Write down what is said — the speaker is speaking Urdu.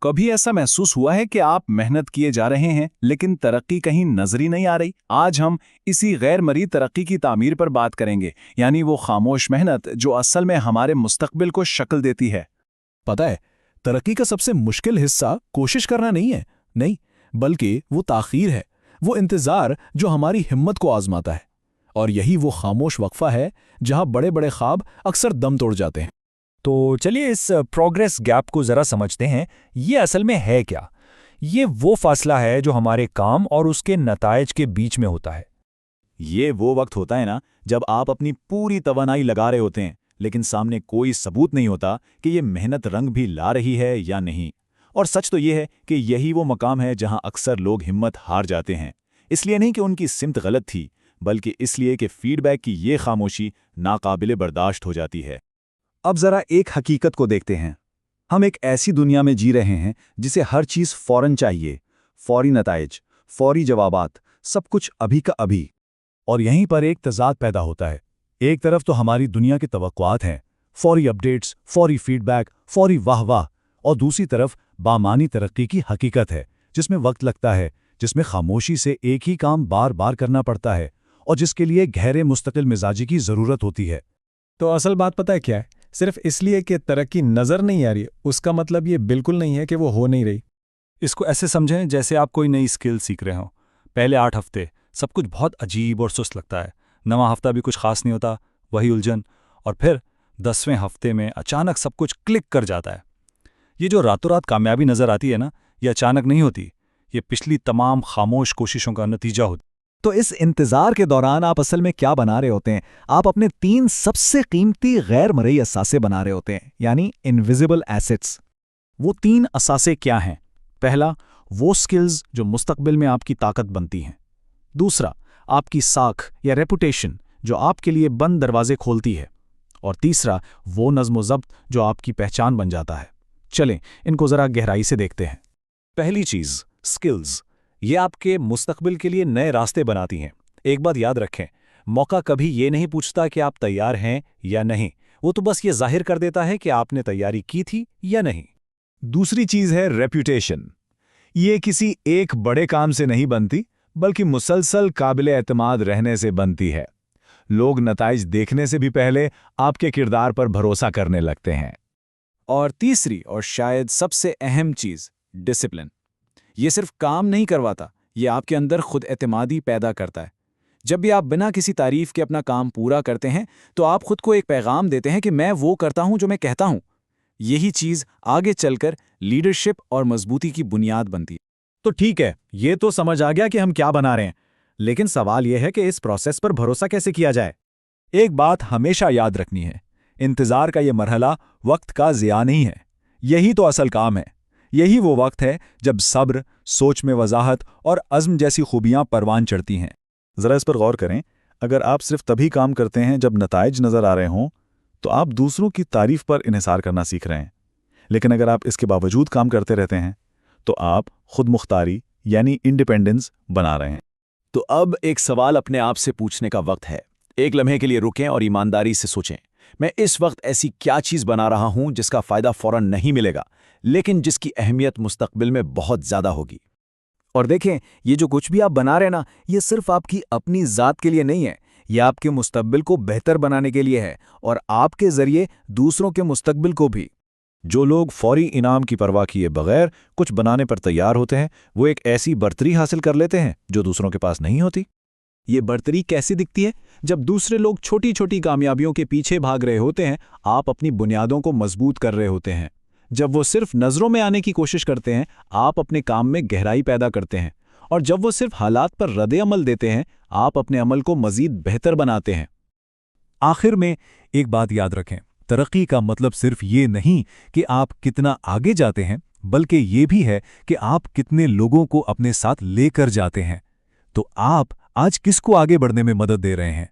کبھی ایسا محسوس ہوا ہے کہ آپ محنت کیے جا رہے ہیں لیکن ترقی کہیں نظر ہی نہیں آ رہی؟ آج ہم اسی غیر مرئی ترقی کی تعمیر پر بات کریں گے، یعنی وہ خاموش محنت جو اصل میں ہمارے مستقبل کو شکل دیتی ہے۔ پتہ ہے، ترقی کا سب سے مشکل حصہ کوشش کرنا نہیں ہے، نہیں، بلکہ وہ تاخیر ہے، وہ انتظار جو ہماری ہمت کو آزماتا ہے، اور یہی وہ خاموش وقفہ ہے جہاں بڑے بڑے خواب اکثر دم توڑ جاتے ہیں۔ تو چلیے اس پروگریس گیپ کو ذرا سمجھتے ہیں۔ یہ اصل میں ہے کیا؟ یہ وہ فاصلہ ہے جو ہمارے کام اور اس کے نتائج کے بیچ میں ہوتا ہے۔ یہ وہ وقت ہوتا ہے نا جب آپ اپنی پوری توانائی لگا رہے ہوتے ہیں لیکن سامنے کوئی ثبوت نہیں ہوتا کہ یہ محنت رنگ بھی لا رہی ہے یا نہیں۔ اور سچ تو یہ ہے کہ یہی وہ مقام ہے جہاں اکثر لوگ ہمت ہار جاتے ہیں، اس لیے نہیں کہ ان کی سمت غلط تھی، بلکہ اس لیے کہ فیڈ بیک کی یہ خاموشی ناقابل برداشت ہو جاتی ہے۔ اب ذرا ایک حقیقت کو دیکھتے ہیں۔ ہم ایک ایسی دنیا میں جی رہے ہیں جسے ہر چیز فوراً چاہیے، فوری نتائج، فوری جوابات، سب کچھ ابھی کا ابھی۔ اور یہیں پر ایک تضاد پیدا ہوتا ہے۔ ایک طرف تو ہماری دنیا کی توقعات ہیں، فوری اپڈیٹس، فوری فیڈ بیک، فوری واہ واہ، اور دوسری طرف بامعنی ترقی کی حقیقت ہے جس میں وقت لگتا ہے، جس میں خاموشی سے ایک ہی کام بار بار کرنا پڑتا ہے، اور جس کے لیے گہرے مستقل مزاجی کی ضرورت ہوتی ہے۔ تو اصل بات پتہ ہے کیا ہے؟ صرف اس لیے کہ ترقی نظر نہیں آ رہی اس کا مطلب یہ بالکل نہیں ہے کہ وہ ہو نہیں رہی۔ اس کو ایسے سمجھیں جیسے آپ کوئی نئی سکل سیکھ رہے ہوں۔ پہلے 8 ہفتے سب کچھ بہت عجیب اور سست لگتا ہے، نواں ہفتہ بھی کچھ خاص نہیں ہوتا، وہی الجھن، اور پھر 10ویں ہفتے میں اچانک سب کچھ کلک کر جاتا ہے۔ یہ جو راتوں رات کامیابی نظر آتی ہے نا، یہ اچانک نہیں ہوتی، یہ پچھلی تمام خاموش کوششوں کا نتیجہ ہوتا ہے۔ تو اس انتظار کے دوران آپ اصل میں کیا بنا رہے ہوتے ہیں؟ آپ اپنے 3 سب سے قیمتی غیر مرئی اثاثے بنا رہے ہوتے ہیں، یعنی انویزیبل ایسٹس۔ وہ 3 اثاثے کیا ہیں؟ پہلا، وہ سکلز جو مستقبل میں آپ کی طاقت بنتی ہیں۔ دوسرا، آپ کی ساکھ یا ریپوٹیشن جو آپ کے لیے بند دروازے کھولتی ہے۔ اور تیسرا، وہ نظم و ضبط جو آپ کی پہچان بن جاتا ہے۔ چلیں ان کو ذرا گہرائی سے دیکھتے ہیں۔ پہلی چیز، سکلز، یہ آپ کے مستقبل کے لیے نئے راستے بناتی ہیں۔ ایک بات یاد رکھیں، موقع کبھی یہ نہیں پوچھتا کہ آپ تیار ہیں یا نہیں، وہ تو بس یہ ظاہر کر دیتا ہے کہ آپ نے تیاری کی تھی یا نہیں۔ دوسری چیز ہے ریپیوٹیشن۔ یہ کسی ایک بڑے کام سے نہیں بنتی، بلکہ مسلسل قابل اعتماد رہنے سے بنتی ہے۔ لوگ نتائج دیکھنے سے بھی پہلے آپ کے کردار پر بھروسہ کرنے لگتے ہیں۔ اور تیسری اور شاید سب سے اہم چیز، ڈسپلن۔ یہ صرف کام نہیں کرواتا، یہ آپ کے اندر خود اعتمادی پیدا کرتا ہے۔ جب بھی آپ بنا کسی تعریف کے اپنا کام پورا کرتے ہیں تو آپ خود کو ایک پیغام دیتے ہیں کہ میں وہ کرتا ہوں جو میں کہتا ہوں۔ یہی چیز آگے چل کر لیڈرشپ اور مضبوطی کی بنیاد بنتی ہے۔ تو ٹھیک ہے، یہ تو سمجھ آ گیا کہ ہم کیا بنا رہے ہیں، لیکن سوال یہ ہے کہ اس پروسیس پر بھروسہ کیسے کیا جائے؟ ایک بات ہمیشہ یاد رکھنی ہے، انتظار کا یہ مرحلہ وقت کا ضیاع نہیں ہے، یہی تو اصل کام ہے۔ یہی وہ وقت ہے جب صبر، سوچ میں وضاحت اور عزم جیسی خوبیاں پروان چڑھتی ہیں۔ ذرا اس پر غور کریں، اگر آپ صرف تبھی کام کرتے ہیں جب نتائج نظر آ رہے ہوں تو آپ دوسروں کی تعریف پر انحصار کرنا سیکھ رہے ہیں، لیکن اگر آپ اس کے باوجود کام کرتے رہتے ہیں تو آپ خود مختاری یعنی انڈیپینڈنس بنا رہے ہیں۔ تو اب ایک سوال اپنے آپ سے پوچھنے کا وقت ہے۔ ایک لمحے کے لیے رکیں اور ایمانداری سے سوچیں، میں اس وقت ایسی کیا چیز بنا رہا ہوں جس کا فائدہ فوراً نہیں ملے گا لیکن جس کی اہمیت مستقبل میں بہت زیادہ ہوگی؟ اور دیکھیں، یہ جو کچھ بھی آپ بنا رہے ہیں نا، یہ صرف آپ کی اپنی ذات کے لیے نہیں ہے، یہ آپ کے مستقبل کو بہتر بنانے کے لیے ہے، اور آپ کے ذریعے دوسروں کے مستقبل کو بھی۔ جو لوگ فوری انعام کی پرواہ کیے بغیر کچھ بنانے پر تیار ہوتے ہیں، وہ ایک ایسی برتری حاصل کر لیتے ہیں جو دوسروں کے پاس نہیں ہوتی۔ یہ برتری کیسے دکھتی ہے؟ جب دوسرے لوگ چھوٹی چھوٹی کامیابیوں کے پیچھے بھاگ رہے ہوتے ہیں، آپ اپنی بنیادوں کو مضبوط کر رہے ہوتے ہیں۔ جب وہ صرف نظروں میں آنے کی کوشش کرتے ہیں، آپ اپنے کام میں گہرائی پیدا کرتے ہیں، اور جب وہ صرف حالات پر رد عمل دیتے ہیں، آپ اپنے عمل کو مزید بہتر بناتے ہیں۔ آخر میں ایک بات یاد رکھیں، ترقی کا مطلب صرف یہ نہیں کہ آپ کتنا آگے جاتے ہیں، بلکہ یہ بھی ہے کہ آپ کتنے لوگوں کو اپنے ساتھ لے کر جاتے ہیں۔ تو آپ آج کس کو آگے بڑھنے میں مدد دے رہے ہیں؟